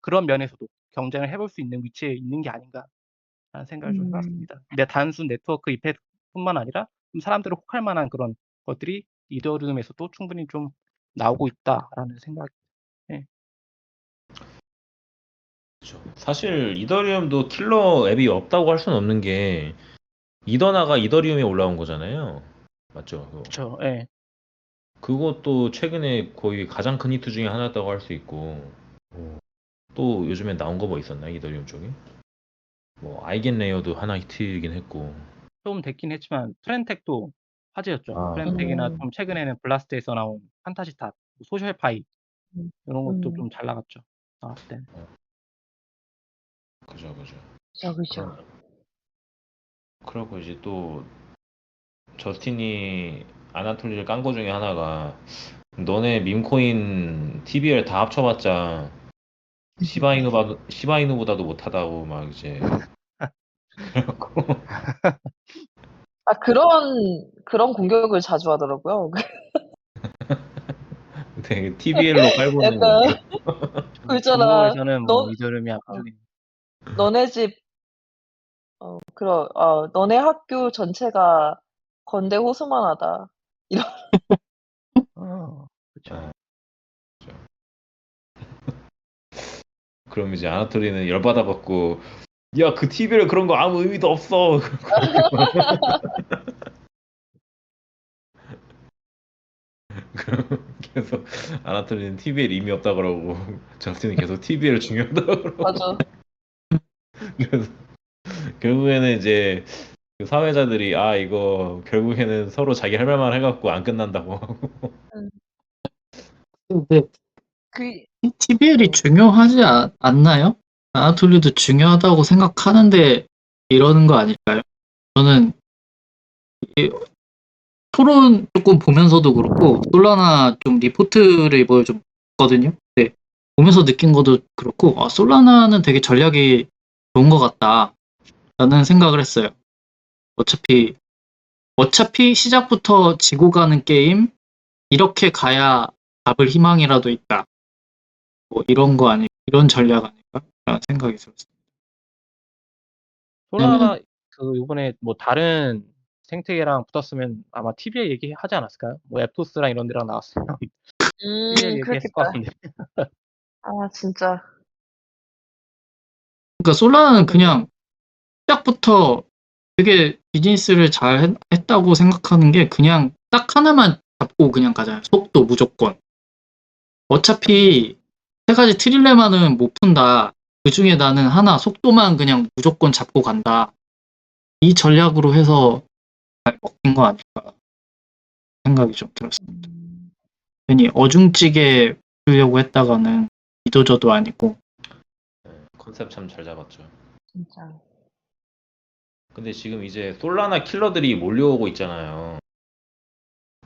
그런 면에서도 경쟁을 해볼 수 있는 위치에 있는 게 아닌가라는 생각을 좀 음. 해봤습니다. 근데 단순 네트워크 이펙트뿐만 아니라 좀 사람들을 혹할 만한 그런 것들이 이더리움에서도 충분히 좀 나오고 있다라는 생각이. 네. 그렇죠. 사실 이더리움도 킬러 앱이 없다고 할 수는 없는 게 이더나가 이더리움에 올라온 거잖아요. 맞죠? 그렇죠. 예. 그것도 최근에 거의 가장 큰 히트 중에 하나였다고 할 수 있고 또 요즘에 나온 거 뭐 있었나요? 이더리움 쪽에? 뭐 아이겐 레이어도 하나 히트이긴 했고 좀 됐긴 했지만 프렌텍도 화제였죠. 아 프렌텍이나 음, 좀 최근에는 블라스트에서 나온 판타지탑, 소셜파이 음, 이런 것도 음, 좀 잘 나갔죠. 나왔을 때. 그죠 그죠. 그죠, 그죠. 그럼 그러고 이제 또 저스틴이 아나톨리를 깐 거 중에 하나가 너네 밈코인 TBL 다 합쳐봤자 시바이누보다도 못하다고 막 이제 그래갖고 그런 공격을 자주 하더라고요. 되게 TBL로 깔보는 약간 공격. 그 있잖아. 중국어에서는 뭐 이더리움이 압도적인. 너네 집 너네 학교 전체가 건대 호수만하다. 이런 그쵸. 아, 그렇죠. 그럼 이제 아나토리는 열받아갖고 야, 그 TBL 그런 거 아무 의미도 없어. 계속 아나토리는 TBL 의미 없다 그러고 저스틴은 계속 TBL 중요하다 그러고 맞아. 그래서 결국에는 이제 그 사회자들이 아 이거 결국에는 서로 자기 할 말만 해갖고 안 끝난다고 하고 음. 근데 그 TBL이 중요하지 않나요? 아나톨리도 중요하다고 생각하는데 이러는 거 아닐까요? 저는 이 토론 조금 보면서도 그렇고 솔라나 좀 리포트를 이번에 좀 봤거든요. 네. 보면서 느낀 것도 그렇고 솔라나는 되게 전략이 좋은 것 같다라는 생각을 했어요. 어차피 시작부터 지고 가는 게임 이렇게 가야 잡을 희망이라도 있다. 뭐 이런 전략 아닐까? 라는 생각이 들었어요. 솔라가 그 이번에 뭐 다른 생태계랑 붙었으면 아마 TBL 얘기하지 않았을까요? 뭐 에토스랑 이런 데랑 나왔으면 TBL 얘기했을 것 그렇겠다. 같은데. 아 진짜. 그러니까 솔라는 그러겠네. 그냥 시작부터 되게 비즈니스를 잘 했다고 생각하는 게 그냥 딱 하나만 잡고 그냥 가잖아요. 속도 무조건. 어차피 세 가지 트릴레만은 못 푼다. 그 중에 나는 하나 속도만 그냥 무조건 잡고 간다. 이 전략으로 해서 잘 먹힌 거 아닐까 생각이 좀 들었습니다. 괜히 어중찌게 풀려고 했다가는 이도저도 아니고. 컨셉 참 잘 잡았죠. 진짜. 근데 지금 이제 솔라나 킬러들이 몰려오고 있잖아요.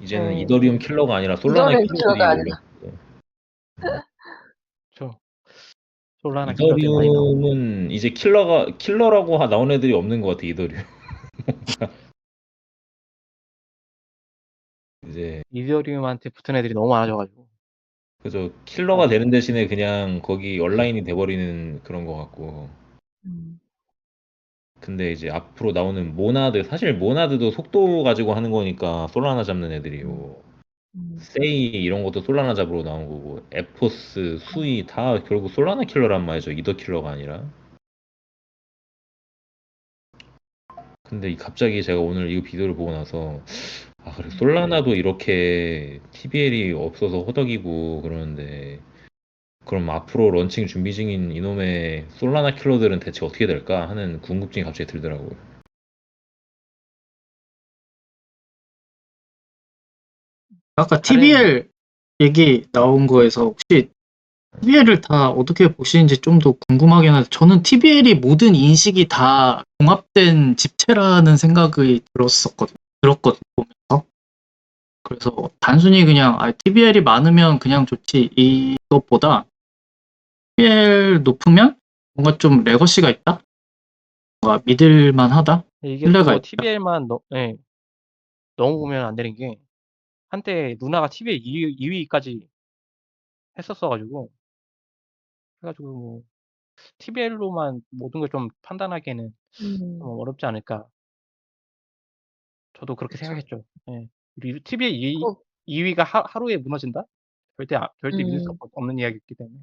이제는 네. 이더리움 킬러가 아니라 솔라나 이더리움 킬러들이 킬러가 아니라. 몰려오고 저 솔라나 킬러들 많이 나오고. 이더리움은 이제 킬러라고 나온 애들이 없는 것 같아. 이더리움 이제 이더리움한테 붙은 애들이 너무 많아져가지고. 그저 킬러가 되는 대신에 그냥 거기 온라인이 돼버리는 그런 것 같고. 근데 이제 앞으로 나오는 모나드 사실 모나드도 속도 가지고 하는 거니까 솔라나 잡는 애들이고 세이 이런 것도 솔라나 잡으러 나온 거고 에포스 수이 다 결국 솔라나 킬러란 말이죠. 이더 킬러가 아니라. 근데 갑자기 제가 오늘 이 비디오를 보고 나서 아 그래 솔라나도 이렇게 TBL이 없어서 허덕이고 그러는데 그럼 앞으로 런칭 준비 중인 이놈의 솔라나 킬러들은 대체 어떻게 될까 하는 궁금증이 갑자기 들더라고요. 아까 TBL 얘기 나온 거에서 혹시 TBL을 다 어떻게 보시는지 좀 더 궁금하긴 한데 저는 TBL이 모든 인식이 다 종합된 집체라는 생각이 들었거든요. 보면서. 그래서 단순히 그냥 TBL이 많으면 그냥 좋지 이것보다 TBL 높으면 뭔가 좀 레거시가 있다? 뭔가 믿을만하다? 이게 신뢰가 또 있다. TBL만 너무 보면 안 되는 게 한때 누나가 TBL 2위까지 했었어가지고 그래가지고 뭐 TBL로만 모든 걸 좀 판단하기에는 좀 어렵지 않을까. 저도 그렇게 그쵸. 생각했죠. 예. TBL 꼭 2위가 하루에 무너진다? 절대 믿을 수 없는 이야기였기 때문에.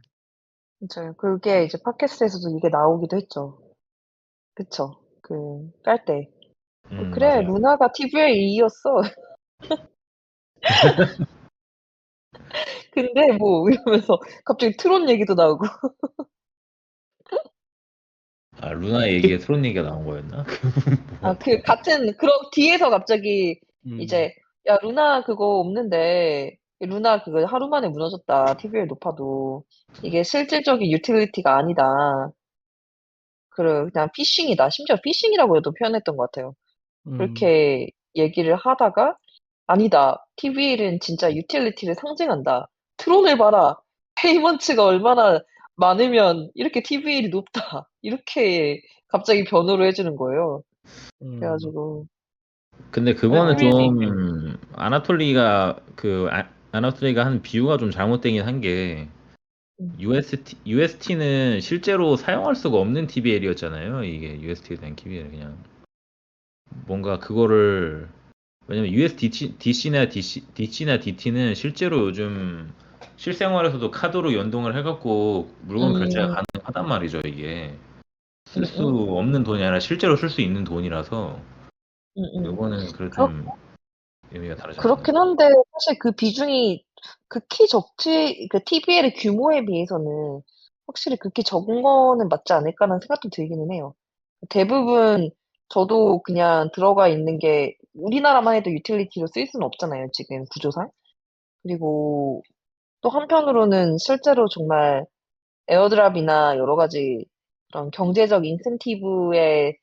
진짜요. 그게 이제 팟캐스트에서도 이게 나오기도 했죠. 그쵸. 깔 때. "그래 맞아요. 루나가 TV의 2 위였어." 근데 뭐 이러면서 갑자기 트론 얘기도 나오고. 아 루나 얘기에 트론 얘기가 나온 거였나? 같은 뒤에서 갑자기 음. 이제 "야 루나 그거 없는데 루나 그거 하루 만에 무너졌다. TVL 높아도. 이게 실질적인 유틸리티가 아니다. 그냥 피싱이다." 심지어 피싱이라고도 표현했던 것 같아요. 음. 그렇게 얘기를 하다가 "아니다. TVL은 진짜 유틸리티를 상징한다. 트론을 봐라. 페이먼트가 얼마나 많으면 이렇게 TVL이 높다." 이렇게 갑자기 변호를 해 주는 거예요. 그래 음. 가지고 근데 그거는 윈윈이. 좀 아나톨리가 한 비유가 좀 잘못되긴 한 게 음. UST는 실제로 사용할 수가 없는 TBL이었잖아요. 이게 UST에 대한 TBL 그냥 뭔가 그거를 왜냐면 DC나 DT는 실제로 요즘 실생활에서도 카드로 연동을 해갖고 물건 결제가 음, 가능하단 말이죠. 이게 쓸 수 음. 없는 돈이 아니라 실제로 쓸 수 있는 돈이라서 음. 요거는 그래 그렇, 좀 의미가 다르지 않나. 그렇긴 한데, 사실 그 비중이 극히 적지, 그 TBL의 규모에 비해서는 확실히 그렇게 적은 거는 맞지 않을까라는 생각도 들기는 해요. 대부분 저도 그냥 들어가 있는 게 우리나라만 해도 유틸리티로 쓸 수는 없잖아요, 지금 구조상. 그리고 또 한편으로는 실제로 정말 에어드랍이나 여러 가지 그런 경제적 인센티브의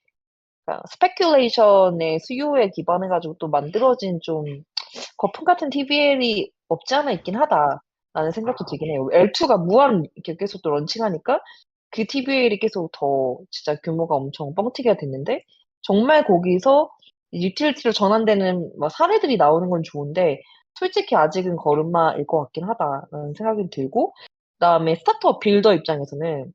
그러니까 스페큘레이션의 수요에 기반해 가지고 또 만들어진 좀 거품 같은 TVL이 없지 않아 있긴 하다라는 생각도 들긴 해요. L2가 무한 이렇게 계속 또 런칭하니까 그 TVL이 계속 더 진짜 규모가 엄청 뻥튀기가 됐는데 정말 거기서 유틸리티로 전환되는 막 사례들이 나오는 건 좋은데 솔직히 아직은 걸음마일 것 같긴 하다라는 생각이 들고 그다음에 스타트업 빌더 입장에서는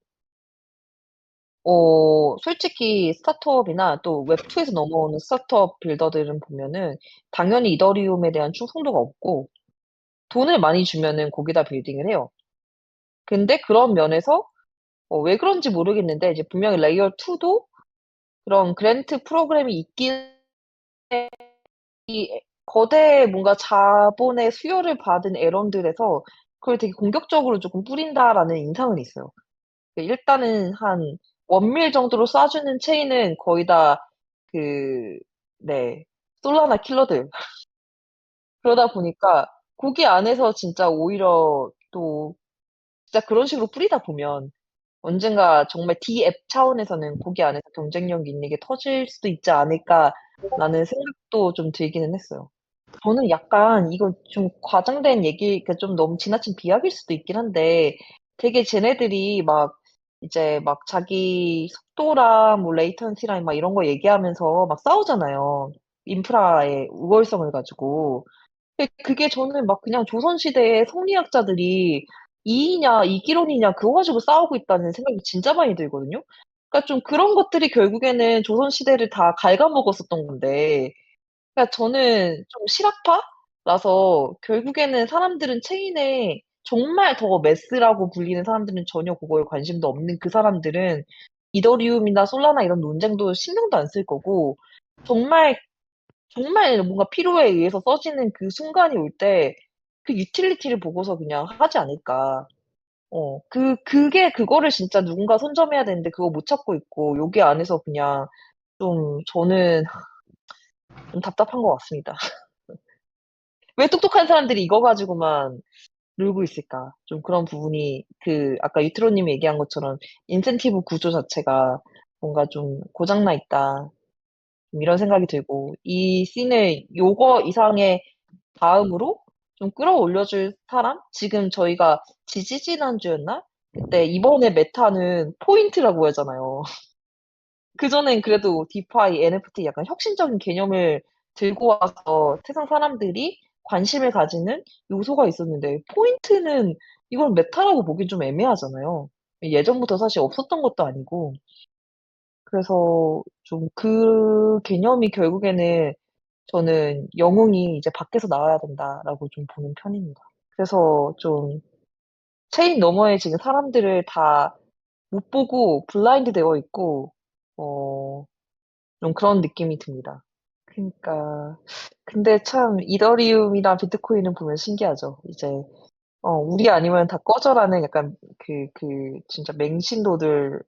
솔직히 스타트업이나 또 웹2에서 넘어오는 스타트업 빌더들은 보면은 당연히 이더리움에 대한 충성도가 없고 돈을 많이 주면은 거기다 빌딩을 해요. 근데 그런 면에서 왜 그런지 모르겠는데 이제 분명히 레이어 2도 그런 그랜트 프로그램이 있긴 이 거대 뭔가 자본의 수요를 받은 에런들에서 그걸 되게 공격적으로 조금 뿌린다라는 인상은 있어요. 일단은 한 원밀 정도로 쏴주는 체인은 거의 다 그, 네, 솔라나 킬러들. 그러다 보니까 거기 안에서 진짜 오히려 또 진짜 그런 식으로 뿌리다 보면 언젠가 정말 D앱 차원에서는 거기 안에서 경쟁력 있는 게 터질 수도 있지 않을까라는 생각도 좀 들기는 했어요. 저는 약간 이거 좀 과장된 얘기, 그 좀 너무 지나친 비약일 수도 있긴 한데 되게 쟤네들이 막 이제 막 자기 속도랑 뭐 레이턴시랑 막 이런 거 얘기하면서 막 싸우잖아요. 인프라의 우월성을 가지고. 근데 그게 저는 막 그냥 조선시대의 성리학자들이 이이냐 이기론이냐 그거 가지고 싸우고 있다는 생각이 진짜 많이 들거든요. 그러니까 좀 그런 것들이 결국에는 조선시대를 다 갉아먹었었던 건데 그러니까 저는 좀 실학파라서 결국에는 사람들은 체인에 정말 더 매스라고 불리는 사람들은 전혀 그거에 관심도 없는 그 사람들은 이더리움이나 솔라나 이런 논쟁도 신경도 안 쓸 거고 정말 정말 뭔가 필요에 의해서 써지는 그 순간이 올 때 그 유틸리티를 보고서 그냥 하지 않을까. 그게 그거를 진짜 누군가 선점해야 되는데 그거 못 찾고 있고 여기 안에서 그냥 좀 저는 좀 답답한 것 같습니다. 왜 똑똑한 사람들이 이거 가지고만 놀고 있을까? 좀 그런 부분이 그 아까 유트로님이 얘기한 것처럼 인센티브 구조 자체가 뭔가 좀 고장나 있다. 좀 이런 생각이 들고 이 씬을 요거 이상의 다음으로 좀 끌어올려줄 사람? 지금 저희가 지지난주였나? 그때 이번에 메타는 포인트라고 하잖아요. 그전엔 그래도 디파이, NFT 약간 혁신적인 개념을 들고 와서 세상 사람들이 관심을 가지는 요소가 있었는데 포인트는 이걸 메타라고 보긴 좀 애매하잖아요. 예전부터 사실 없었던 것도 아니고. 그래서 좀 그 개념이 결국에는 저는 영웅이 이제 밖에서 나와야 된다라고 좀 보는 편입니다. 그래서 좀 체인 너머에 지금 사람들을 다 못 보고 블라인드 되어 있고, 어, 좀 그런 느낌이 듭니다. 그러니까 근데 참 이더리움이랑 비트코인은 보면 신기하죠. 이제 우리 아니면 다 꺼져라는 약간 진짜 맹신도들을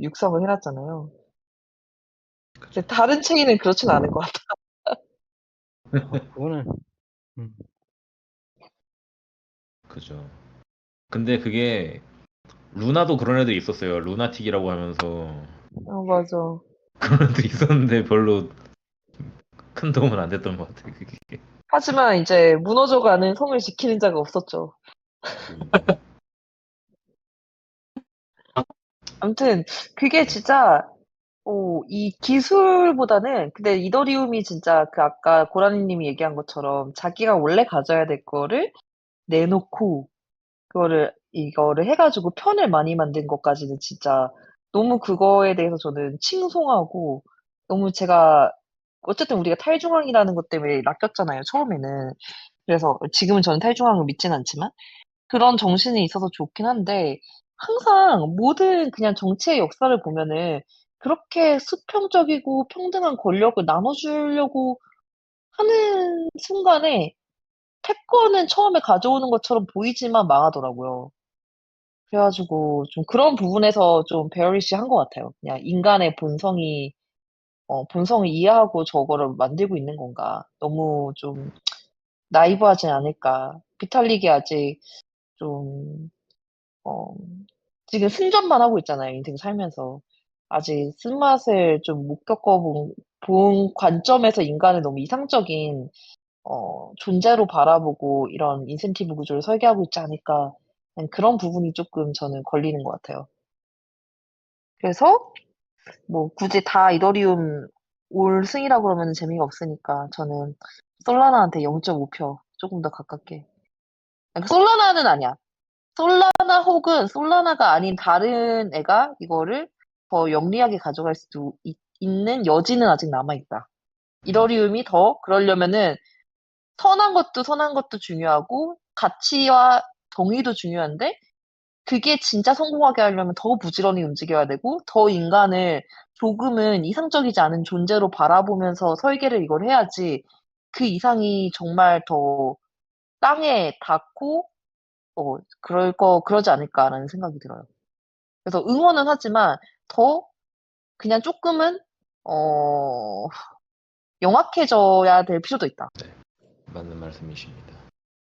육성을 해놨잖아요. 근데 다른 체인은 그렇진 않은 것 같아요. 그거는 음. 그죠. 근데 그게 루나도 그런 애들 있었어요. 루나틱이라고 하면서 맞아. 그런 애들 있었는데 별로 큰 도움은 안 됐던 것 같아요. 그게. 하지만 이제 무너져가는 성을 지키는 자가 없었죠. 그러니까. 아무튼 그게 진짜 이 기술보다는 근데 이더리움이 진짜 그 아까 고라니님이 얘기한 것처럼 자기가 원래 가져야 될 거를 내놓고 이거를 해가지고 편을 많이 만든 것까지는 진짜 너무 그거에 대해서 저는 칭송하고 너무 제가 어쨌든 우리가 탈중앙이라는 것 때문에 낚였잖아요, 처음에는. 그래서 지금은 저는 탈중앙을 믿진 않지만 그런 정신이 있어서 좋긴 한데 항상 모든 그냥 정치의 역사를 보면은 그렇게 수평적이고 평등한 권력을 나눠주려고 하는 순간에 패권은 처음에 가져오는 것처럼 보이지만 망하더라고요. 그래가지고 좀 그런 부분에서 좀 베어리시 한 것 같아요. 그냥 인간의 본성을 이해하고 저거를 만들고 있는 건가. 너무 좀 나이브하진 않을까. 비탈릭이 아직 좀, 어, 지금 승전만 하고 있잖아요. 인생 살면서. 아직 쓴맛을 좀 못 본 관점에서 인간을 너무 이상적인, 존재로 바라보고 이런 인센티브 구조를 설계하고 있지 않을까. 그런 부분이 조금 저는 걸리는 것 같아요. 그래서 뭐 굳이 다 이더리움 올승이라 그러면 재미가 없으니까 저는 솔라나한테 0.5표 조금 더 가깝게. 솔라나는 아니야. 솔라나 혹은 솔라나가 아닌 다른 애가 이거를 더 영리하게 가져갈 수도 있는 여지는 아직 남아있다. 이더리움이 더 그러려면은 선한 것도 중요하고 가치와 정의도 중요한데 그게 진짜 성공하게 하려면 더 부지런히 움직여야 되고 더 인간을 조금은 이상적이지 않은 존재로 바라보면서 설계를 이걸 해야지 그 이상이 정말 더 땅에 닿고 그러지 않을까라는 생각이 들어요. 그래서 응원은 하지만 더 그냥 조금은 어, 영악해져야 될 필요도 있다. 맞는 말씀이십니다.